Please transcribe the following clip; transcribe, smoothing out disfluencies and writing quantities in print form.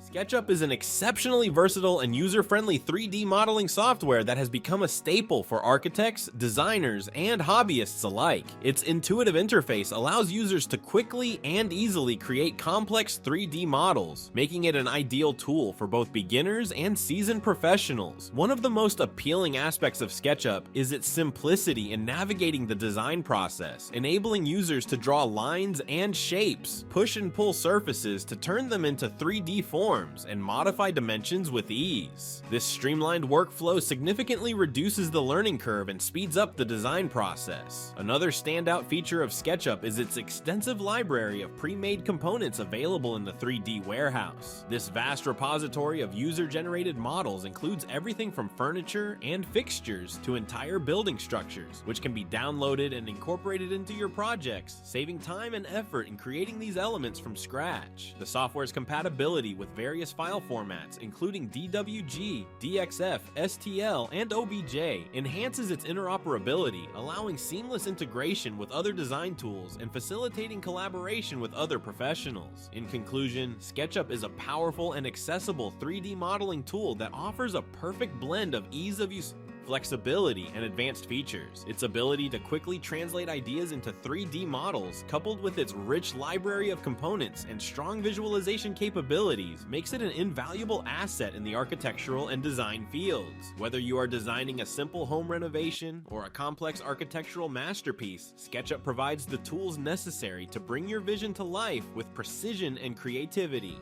SketchUp is an exceptionally versatile and user-friendly 3D modeling software that has become a staple for architects, designers, and hobbyists alike. Its intuitive interface allows users to quickly and easily create complex 3D models, making it an ideal tool for both beginners and seasoned professionals. One of the most appealing aspects of SketchUp is its simplicity in navigating the design process, enabling users to draw lines and shapes, push and pull surfaces to turn them into 3D forms, and modify dimensions with ease. This streamlined workflow significantly reduces the learning curve and speeds up the design process. Another standout feature of SketchUp is its extensive library of pre-made components available in the 3D warehouse. This vast repository of user-generated models includes everything from furniture and fixtures to entire building structures, which can be downloaded and incorporated into your projects, saving time and effort in creating these elements from scratch. The software's compatibility with various file formats, including DWG, DXF, STL, and OBJ, enhances its interoperability, allowing seamless integration with other design tools and facilitating collaboration with other professionals. In conclusion, SketchUp is a powerful and accessible 3D modeling tool that offers a perfect blend of ease of use, flexibility, and advanced features. Its ability to quickly translate ideas into 3D models, coupled with its rich library of components and strong visualization capabilities, makes it an invaluable asset in the architectural and design fields. Whether you are designing a simple home renovation or a complex architectural masterpiece, SketchUp provides the tools necessary to bring your vision to life with precision and creativity.